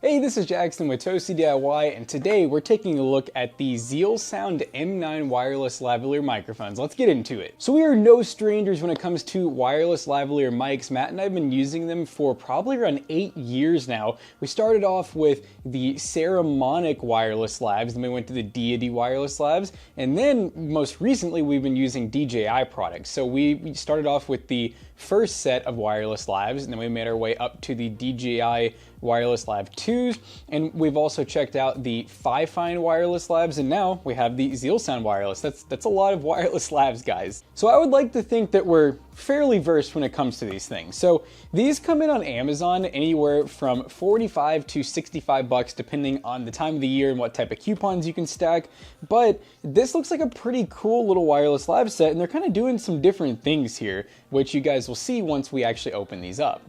Hey, this is Jackson with Toasty DIY, and today we're taking a look at the Zeal Sound M9 Wireless lavalier microphones. Let's get into it. So we are no strangers when it comes to wireless lavalier mics. Matt and I have been using them for probably around 8 years now. We started off with the Ceramonic wireless lavs, then we went to the Deity wireless lavs, and then most recently we've been using DJI products. So we started off with the first set of wireless lavs, and then we made our way up to the DJI wireless lav 2s, and we've also checked out the Fifine wireless lavs, and now we have the Zeal Sound wireless. That's a lot of wireless lavs, guys. So I would like to think that we're fairly versed when it comes to these things. So these come in on Amazon anywhere from 45 to 65 bucks depending on the time of the year and what type of coupons you can stack. But this looks like a pretty cool little wireless lav set, and they're kind of doing some different things here, which you guys will see once we actually open these up.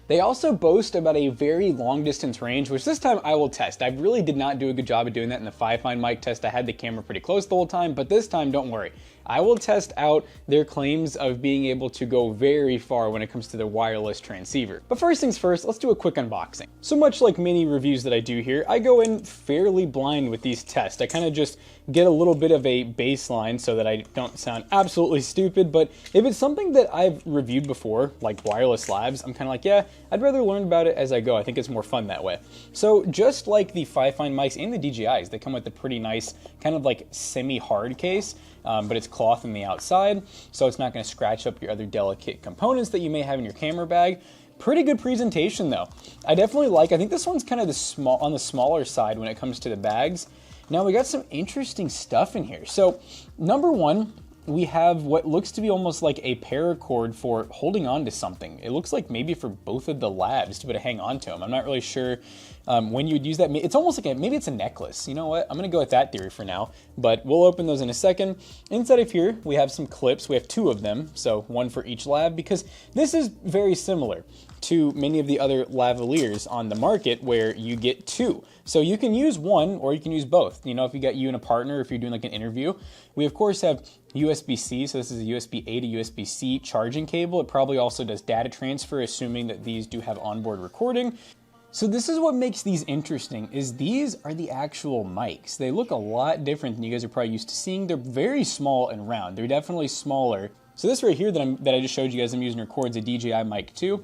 They also boast about a very long distance range, which this time I will test. I really did not do a good job of doing that in the Fifine mic test. I had the camera pretty close the whole time, but this time, don't worry. I will test out their claims of being able to go very far when it comes to their wireless transceiver. But first things first, let's do a quick unboxing. So much like many reviews that I do here, I go in fairly blind with these tests. I kind of just get a little bit of a baseline so that I don't sound absolutely stupid, but if it's something that I've reviewed before, like wireless lavs, I'm kind of like, yeah, I'd rather learn about it as I go. I think it's more fun that way. So just like the Fifine mics and the DJIs, they come with a pretty nice kind of like semi-hard case, but it's cloth on the outside, so it's not going to scratch up your other delicate components that you may have in your camera bag. Pretty good presentation though. I think this one's kind of on the smaller side when it comes to the bags. Now we got some interesting stuff in here. So number one, we have what looks to be almost like a paracord for holding on to something. It looks like maybe for both of the lavs to be able to hang on to them. I'm not really sure when you would use that. It's almost like maybe it's a necklace. You know what? I'm gonna go with that theory for now, but we'll open those in a second. Inside of here, we have some clips. We have 2 of them, so 1 for each lav, because this is very similar to many of the other lavaliers on the market where you get 2. So you can use 1 or you can use both. You know, if you got you and a partner, if you're doing like an interview. We of course have USB-C, so this is a USB-A to USB-C charging cable. It probably also does data transfer, assuming that these do have onboard recording. So this is what makes these interesting, is these are the actual mics. They look a lot different than you guys are probably used to seeing. They're very small and round. They're definitely smaller. So this right here that I just showed you guys I'm using records a DJI mic too.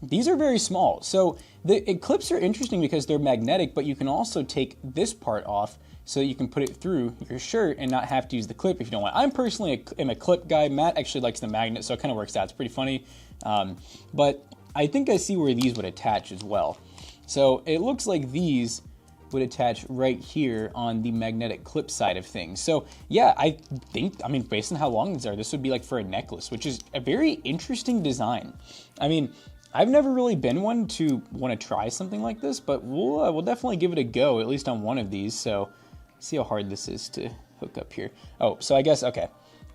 These are very small. So the clips are interesting because they're magnetic, but you can also take this part off so you can put it through your shirt and not have to use the clip if you don't want. I'm personally am a clip guy. Matt actually likes the magnet, so it kind of works out. It's pretty funny. But I think I see where these would attach as well. So it looks like these would attach right here on the magnetic clip side of things. So yeah, I mean, based on how long these are, this would be like for a necklace, which is a very interesting design. I mean, I've never really been one to want to try something like this, but we'll definitely give it a go, at least on one of these. So see how hard this is to hook up here. Oh, so I guess, okay.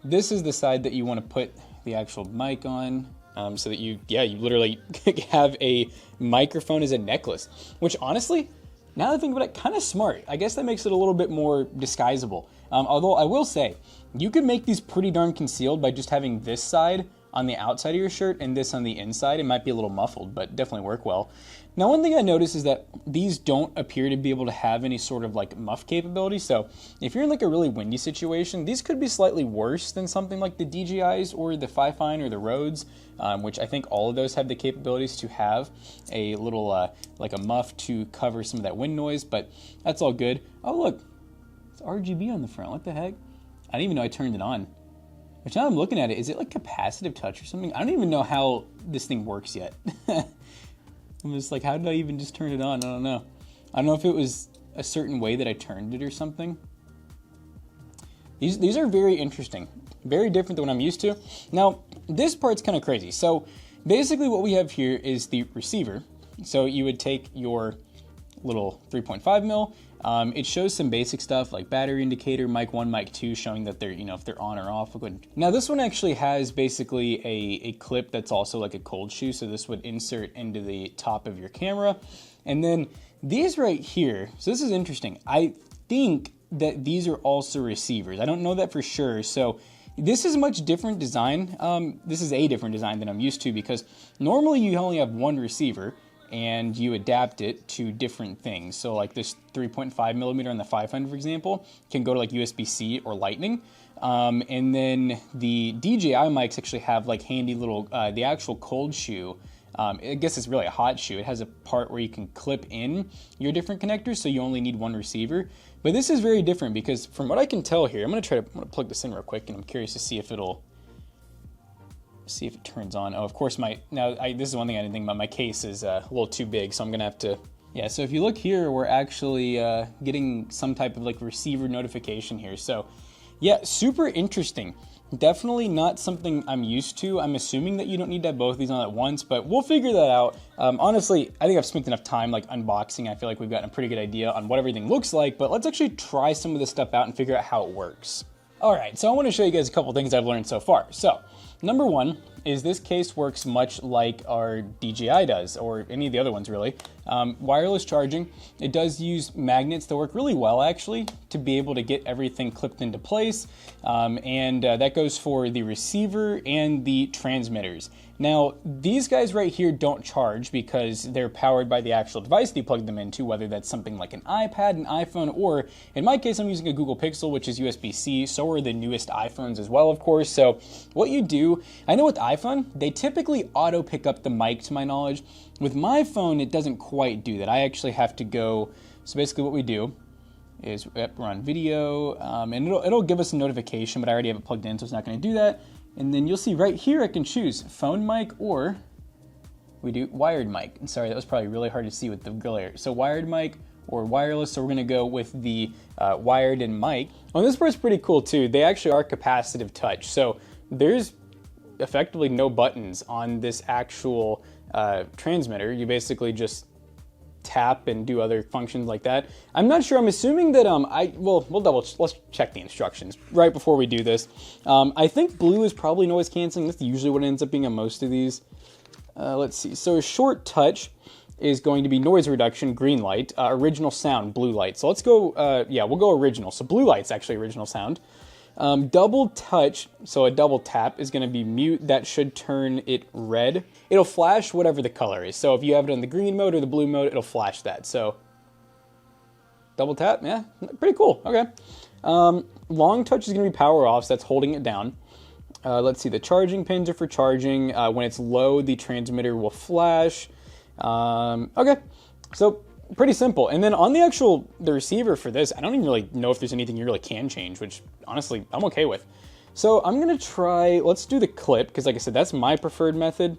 This is the side that you want to put the actual mic on, so that you literally have a microphone as a necklace, which honestly, now that I think about it, kind of smart. I guess that makes it a little bit more disguisable. Although I will say, you could make these pretty darn concealed by just having this side on the outside of your shirt and this on the inside. It might be a little muffled, but definitely work well. Now, one thing I noticed is that these don't appear to be able to have any sort of like muff capability. So if you're in like a really windy situation, these could be slightly worse than something like the DJIs or the Fifine or the Rhodes, which I think all of those have the capabilities to have a little like a muff to cover some of that wind noise, but that's all good. Oh look, it's RGB on the front. What the heck? I didn't even know I turned it on. Which now I'm looking at it, is it like capacitive touch or something? I don't even know how this thing works yet. I'm just like, how did I even just turn it on? I don't know. I don't know if it was a certain way that I turned it or something. These are very interesting. Very different than what I'm used to. Now, this part's kind of crazy. So basically what we have here is the receiver. So you would take your little 3.5 mil. It shows some basic stuff like battery indicator, mic 1, mic 2, showing that they're, if they're on or off. Now this one actually has basically a clip that's also like a cold shoe, so this would insert into the top of your camera. And then these right here, so this is interesting. I think that these are also receivers. I don't know that for sure. So this is a much different design. This is a different design than I'm used to, because normally you only have one receiver. and you adapt it to different things. So like this 3.5 millimeter on the 500, for example, can go to like USB-C or Lightning. And then the DJI mics actually have like handy little, the actual cold shoe. I guess it's really a hot shoe. It has a part where you can clip in your different connectors, so you only need one receiver. But this is very different because from what I can tell here, I'm gonna plug this in real quick, and I'm curious to see if it turns on. Oh, of course, this is one thing I didn't think about. My case is a little too big, so I'm gonna have to, yeah, so if you look here, we're actually getting some type of like receiver notification here. So yeah, super interesting. Definitely not something I'm used to. I'm assuming that you don't need to have both of these on at once, but we'll figure that out. Honestly, I think I've spent enough time like unboxing. I feel like we've gotten a pretty good idea on what everything looks like, but let's actually try some of this stuff out and figure out how it works. All right, so I want to show you guys a couple things I've learned so far. So number one is this case works much like our DJI does, or any of the other ones really. Wireless charging. It does use magnets that work really well actually to be able to get everything clipped into place. That goes for the receiver and the transmitters. Now, these guys right here don't charge because they're powered by the actual device that you plug them into, whether that's something like an iPad, an iPhone, or in my case, I'm using a Google Pixel, which is USB-C. So are the newest iPhones as well, of course. So what you do, I know with iPhone, they typically auto pick up the mic to my knowledge. With my phone, it doesn't quite do that. I actually have to go, so basically what we do is we're on video, and it'll give us a notification, but I already have it plugged in, so it's not gonna do that. And then you'll see right here, I can choose phone mic, or we do wired mic. And sorry, that was probably really hard to see with the glare. So wired mic or wireless, so we're gonna go with the wired and mic. Oh, this part's pretty cool too. They actually are capacitive touch. So there's effectively no buttons on this actual transmitter. You basically just tap and do other functions like that. I'm not sure. I'm assuming that let's check the instructions right before we do this. I think blue is probably noise canceling. That's usually what ends up being on most of these. Let's see. So a short touch is going to be noise reduction, green light. Original sound, blue light. So let's go. We'll go original. So blue light's actually original sound. Double touch, so a double tap is going to be mute. That should turn it red. It'll flash whatever the color is. So if you have it on the green mode or the blue mode, it'll flash that. So double tap, yeah, pretty cool. Okay. Long touch is going to be power off, so that's holding it down. Let's see, the charging pins are for charging. When it's low, the transmitter will flash. Okay, so pretty simple. And then on the receiver for this, I don't even really know if there's anything you really can change, which honestly, I'm okay with. So I'm gonna try, let's do the clip, because like I said, that's my preferred method.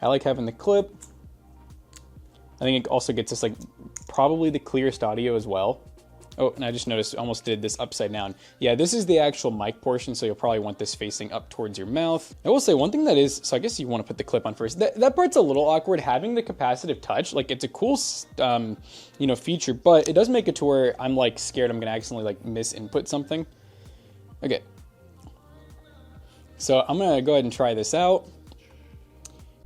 I like having the clip. I think it also gets us like probably the clearest audio as well. Oh, and I just noticed I almost did this upside down. Yeah, this is the actual mic portion, so you'll probably want this facing up towards your mouth. I will say one thing that is, so I guess you want to put the clip on first. That part's a little awkward, having the capacitive touch. Like, it's a cool, feature, but it does make it to where I'm like scared I'm gonna accidentally like misinput something. Okay. So I'm gonna go ahead and try this out.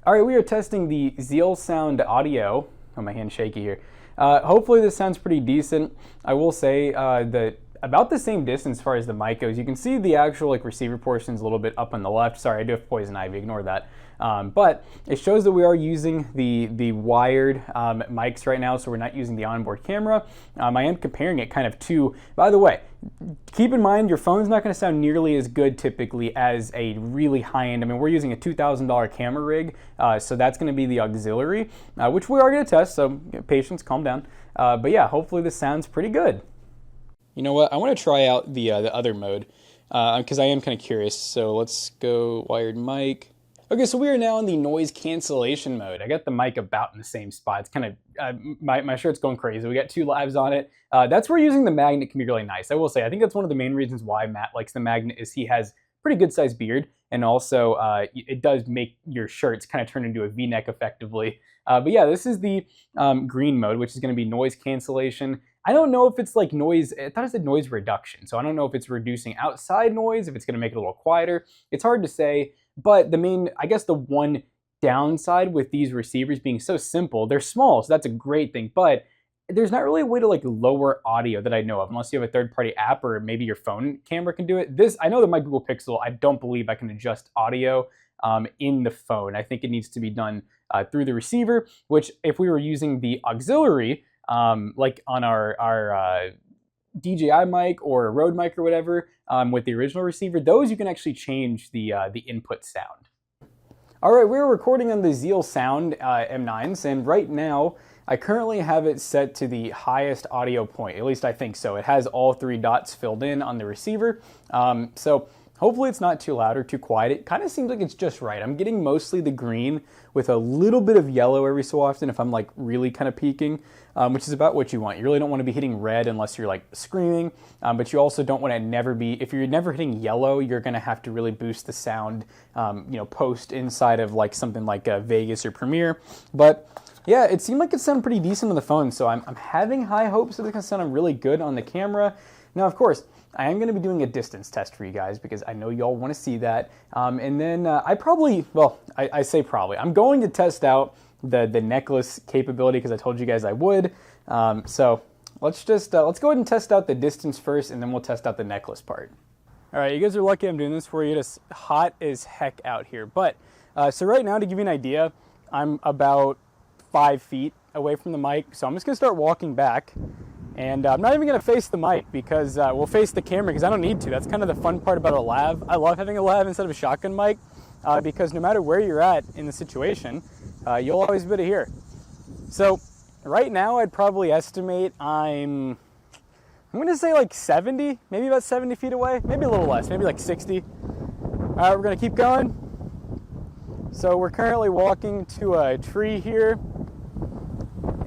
All right, we are testing the Zeal Sound audio. Oh, my hand's shaky here. Hopefully this sounds pretty decent. I will say that about the same distance as far as the mic goes. You can see the actual like receiver portion is a little bit up on the left. Sorry, I do have poison ivy, ignore that. But it shows that we are using the wired mics right now, so we're not using the onboard camera. I am comparing it kind of to, by the way, keep in mind your phone's not going to sound nearly as good typically as a really high-end. I mean, we're using a $2,000 camera rig, so that's going to be the auxiliary, which we are going to test, so patience, calm down. But yeah, hopefully this sounds pretty good. You know what? I want to try out the other mode because I am kind of curious. So let's go wired mic. Okay, so we are now in the noise cancellation mode. I got the mic about in the same spot. It's kind of, my shirt's going crazy. We got 2 lives on it. That's where using the magnet can be really nice. I will say, I think that's one of the main reasons why Matt likes the magnet is he has pretty good sized beard. And also it does make your shirts kind of turn into a V-neck effectively. But yeah, this is the green mode, which is going to be noise cancellation. I don't know if it's like noise, I thought it said noise reduction. So I don't know if it's reducing outside noise, if it's gonna make it a little quieter. It's hard to say, but I guess the one downside with these receivers being so simple, they're small, so that's a great thing, but there's not really a way to like lower audio that I know of, unless you have a third-party app or maybe your phone camera can do it. I know that my Google Pixel, I don't believe I can adjust audio in the phone. I think it needs to be done through the receiver, which if we were using the auxiliary, like on our DJI mic or a Rode mic or whatever, with the original receiver, those you can actually change the input sound. All right, we're recording on the Zeal Sound M9s, and right now I currently have it set to the highest audio point. At least I think so. It has all 3 dots filled in on the receiver, so hopefully it's not too loud or too quiet. It kind of seems like it's just right. I'm getting mostly the green with a little bit of yellow every so often if I'm like really kind of peaking, which is about what you want. You really don't want to be hitting red unless you're like screaming, but you also don't want to never be, if you're never hitting yellow, you're going to have to really boost the sound, post inside of like something like Vegas or Premiere. But yeah, it seemed like it sounded pretty decent on the phone, so I'm having high hopes that it's going to sound really good on the camera. Now, of course, I am going to be doing a distance test for you guys because I know y'all want to see that. And then I say probably. I'm going to test out the necklace capability because I told you guys I would. So let's go ahead and test out the distance first, and then we'll test out the necklace part. All right, you guys are lucky I'm doing this for you. It's hot as heck out here. But so right now, to give you an idea, I'm about 5 feet away from the mic. So I'm just going to start walking back. And I'm not even going to face the mic because we'll face the camera because I don't need to. That's kind of the fun part about a lav. I love having a lav instead of a shotgun mic because no matter where you're at in the situation, you'll always be able to hear. So right now I'd probably estimate I'm going to say like 70, maybe about 70 feet away, maybe a little less, maybe like 60. All right, we're going to keep going. So we're currently walking to a tree here.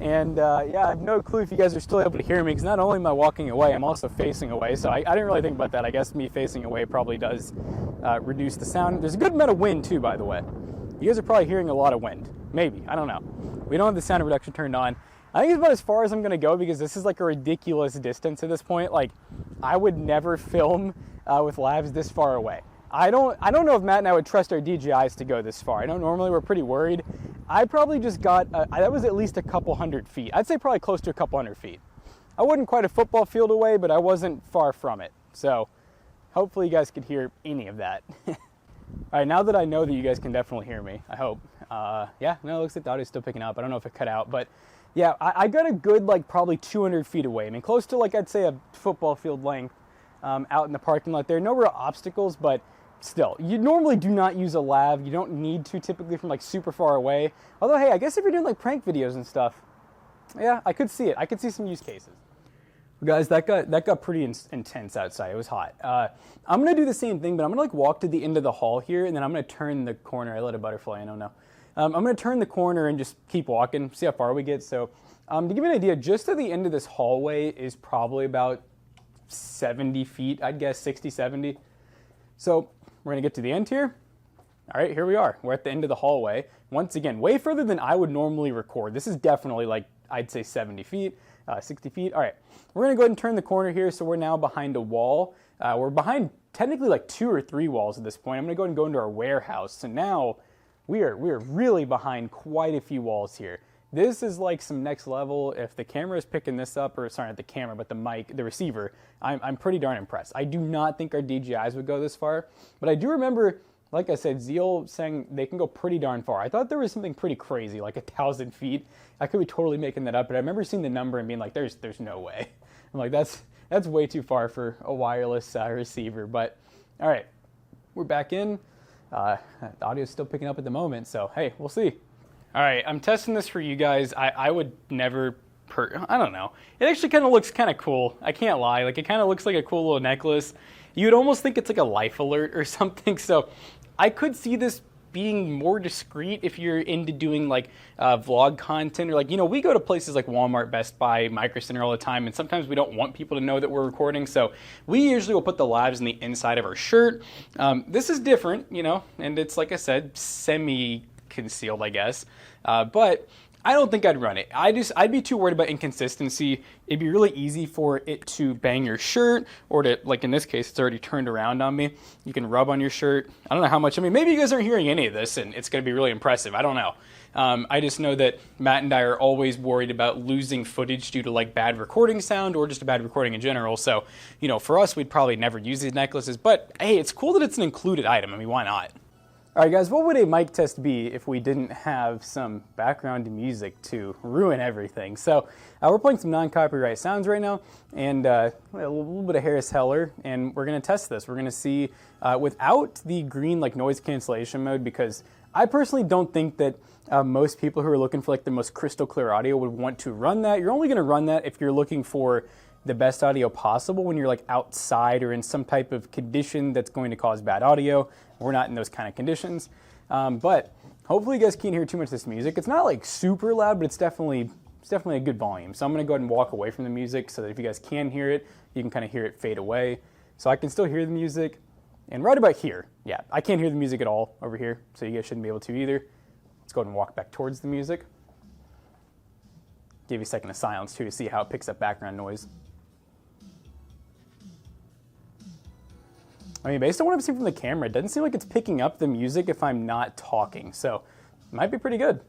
And yeah, I have no clue if you guys are still able to hear me because not only am I walking away, I'm also facing away. So I didn't really think about that. I guess me facing away probably does reduce the sound. There's a good amount of wind too, by the way. You guys are probably hearing a lot of wind. Maybe, I don't know. We don't have the sound reduction turned on. I think it's about as far as I'm going to go because this is like a ridiculous distance at this point. Like, I would never film with lavs this far away. I don't know if Matt and I would trust our DJIs to go this far. I know normally we're pretty worried. I probably just got, that was at least a couple hundred feet. I'd say probably close to a couple hundred feet. I wasn't quite a football field away, but I wasn't far from it. So hopefully you guys could hear any of that. All right, now that I know that you guys can definitely hear me, I hope. Yeah, no, it looks like the audio's still picking up. I don't know if it cut out, but yeah, I got a good, like probably 200 feet away. I mean, close to like, I'd say a football field length out in the parking lot there. No real obstacles, but still, you normally do not use a lav. You don't need to typically from like super far away. Although, hey, I guess if you're doing like prank videos and stuff, yeah, I could see it. I could see some use cases. Guys, that got pretty intense outside. It was hot. I'm gonna do the same thing, but I'm gonna like walk to the end of the hall here, and then I'm gonna turn the corner. I let a butterfly. I don't know. I'm gonna turn the corner and just keep walking, see how far we get. So, to give you an idea, just to the end of this hallway is probably about 70 feet. I'd guess 60, 70. So we're going to get to the end here. All right, here we are. We're at the end of the hallway. Once again, way further than I would normally record. This is definitely like, I'd say 70 feet, 60 feet. All right, we're going to go ahead and turn the corner here. So we're now behind a wall. We're behind technically like 2 or 3 walls at this point. I'm going to go ahead and go into our warehouse. So now we are really behind quite a few walls here. This is like some next level. If the camera is picking this up, or sorry, not the camera, but the mic, the receiver, I'm pretty darn impressed. I do not think our DJIs would go this far, but I do remember, like I said, Zeal saying they can go pretty darn far. I thought there was something pretty crazy, like 1,000 feet. I could be totally making that up, but I remember seeing the number and being like, there's no way. I'm like, that's way too far for a wireless receiver. But all right, we're back in. The audio's still picking up at the moment, so hey, we'll see. All right, I'm testing this for you guys. I would never, I don't know. It actually kind of looks kind of cool. I can't lie. Like, it kind of looks like a cool little necklace. You'd almost think it's like a life alert or something. So I could see this being more discreet if you're into doing like vlog content, or like, we go to places like Walmart, Best Buy, Micro Center all the time, and sometimes we don't want people to know that we're recording. So we usually will put the lavs in the inside of our shirt. This is different, and it's, like I said, semi-concealed, I guess. But I don't think I'd run it. I'd be too worried about inconsistency. It'd be really easy for it to bang your shirt, or to, like in this case, it's already turned around on me. You can rub on your shirt. I don't know how much. I mean, maybe you guys aren't hearing any of this, and it's going to be really impressive. I don't know. I just know that Matt and I are always worried about losing footage due to like bad recording sound or just a bad recording in general. So, for us, we'd probably never use these necklaces. But hey, it's cool that it's an included item. I mean, why not? All right, guys, what would a mic test be if we didn't have some background music to ruin everything? So we're playing some non-copyright sounds right now, and a little bit of Harris Heller, and we're going to test this. We're going to see without the green like noise cancellation mode, because I personally don't think that most people who are looking for like the most crystal clear audio would want to run that. You're only going to run that if you're looking for the best audio possible when you're like outside or in some type of condition that's going to cause bad audio. We're not in those kind of conditions, but hopefully you guys can't hear too much of this music. It's not like super loud, but it's definitely a good volume. So I'm going to go ahead and walk away from the music so that if you guys can hear it, you can kind of hear it fade away. So I can still hear the music, and right about here, yeah, I can't hear the music at all over here, so you guys shouldn't be able to either. Let's go ahead and walk back towards the music. Give you a second of silence too to see how it picks up background noise. I mean, based on what I've seen from the camera, it doesn't seem like it's picking up the music if I'm not talking, so it might be pretty good.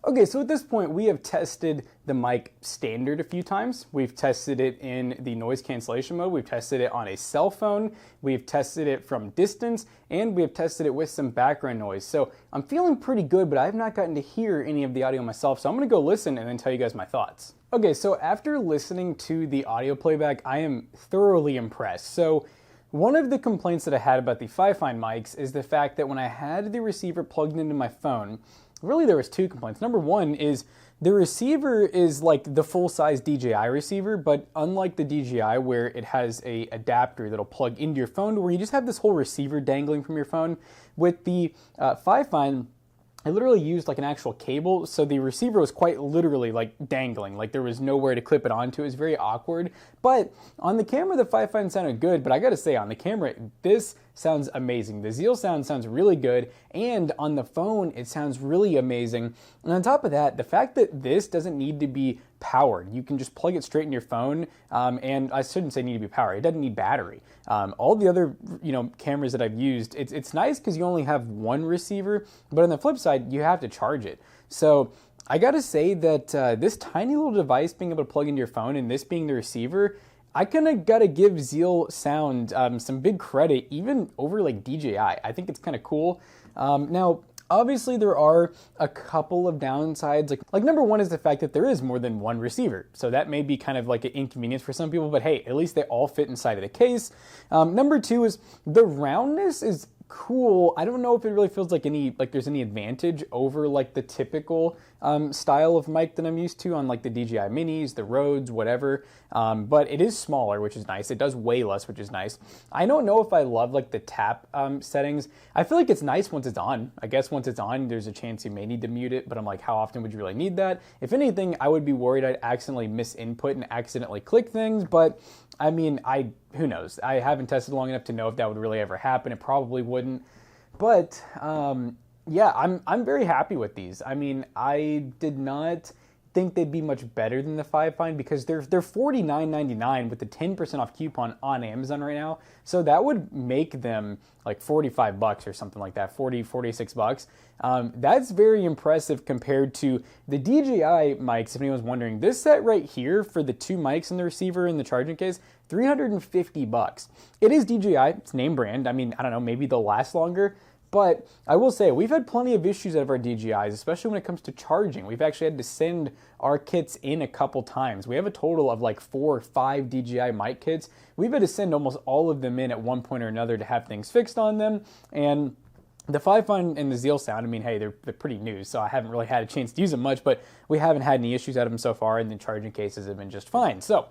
Okay, so at this point, we have tested the mic standard a few times. We've tested it in the noise cancellation mode. We've tested it on a cell phone. We've tested it from distance, and we have tested it with some background noise. So I'm feeling pretty good, but I have not gotten to hear any of the audio myself, so I'm gonna go listen and then tell you guys my thoughts. Okay, so after listening to the audio playback, I am thoroughly impressed. So one of the complaints that I had about the Fi-Fi mics is the fact that when I had the receiver plugged into my phone, really there was two complaints. Number one is the receiver is like the full-size DJI receiver, but unlike the DJI where it has a adapter that'll plug into your phone, where you just have this whole receiver dangling from your phone, with the Fi-Fi, I literally used like an actual cable, so the receiver was quite literally like dangling, like there was nowhere to clip it onto. It was very awkward, but on the camera the Fi-Fi sounded good, but I gotta say on the camera this sounds amazing. The Zeal Sound sounds really good, and on the phone it sounds really amazing. And on top of that, the fact that this doesn't need to be powered, you can just plug it straight in your phone, and I shouldn't say need to be powered, it doesn't need battery. All the other cameras that I've used, it's nice because you only have one receiver, but on the flip side, you have to charge it. So I gotta say that this tiny little device being able to plug into your phone and this being the receiver, I kind of gotta give Zeal Sound some big credit, even over like DJI. I think it's kind of cool. Now, obviously there are a couple of downsides. Like number one is the fact that there is more than one receiver. So that may be kind of like an inconvenience for some people, but hey, at least they all fit inside of the case. Number two is the roundness is cool. I don't know if it really feels like there's any advantage over like the typical style of mic that I'm used to on like the DJI Minis, the Rhodes, whatever. But it is smaller, which is nice. It does weigh less, which is nice. I don't know if I love like the tap settings. I feel like it's nice once it's on. I guess once it's on, there's a chance you may need to mute it, but I'm like, how often would you really need that? If anything, I would be worried I'd accidentally miss input and accidentally click things, but I mean, who knows? I haven't tested long enough to know if that would really ever happen. It probably wouldn't. But yeah, I'm very happy with these. I mean, I did not think they'd be much better than the Fi-Fi because they're $49.99 with the 10% off coupon on Amazon right now. So that would make them like $45 or something like that, 40, 46 bucks. That's very impressive compared to the DJI mics, if anyone's wondering. This set right here for the two mics and the receiver and the charging case, $350. It is DJI, it's name brand. I mean, I don't know, maybe they'll last longer. But I will say, we've had plenty of issues out of our DJIs, especially when it comes to charging. We've actually had to send our kits in a couple times. We have a total of like 4 or 5 DJI mic kits. We've had to send almost all of them in at one point or another to have things fixed on them. And the Fi-Fi and the Zeal Sound, I mean, hey, they're pretty new, so I haven't really had a chance to use them much, but we haven't had any issues out of them so far, and the charging cases have been just fine. So,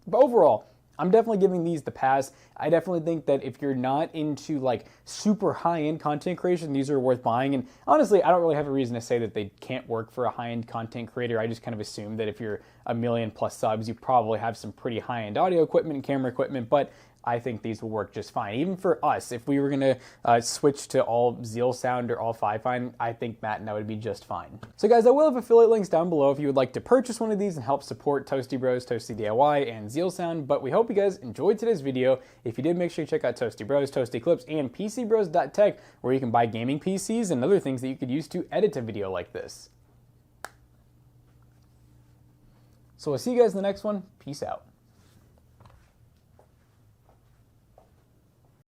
but overall, I'm definitely giving these the pass. I definitely think that if you're not into like super high-end content creation, these are worth buying. And honestly, I don't really have a reason to say that they can't work for a high-end content creator. I just kind of assume that if you're a million plus subs, you probably have some pretty high-end audio equipment and camera equipment, but I think these will work just fine. Even for us, if we were going to switch to all Zeal Sound or all Fi-Fi, I think Matt and I would be just fine. So guys, I will have affiliate links down below if you would like to purchase one of these and help support Toasty Bros, Toasty DIY, and Zeal Sound. But we hope you guys enjoyed today's video. If you did, make sure you check out Toasty Bros, Toasty Clips, and PCBros.tech, where you can buy gaming PCs and other things that you could use to edit a video like this. So I'll see you guys in the next one. Peace out.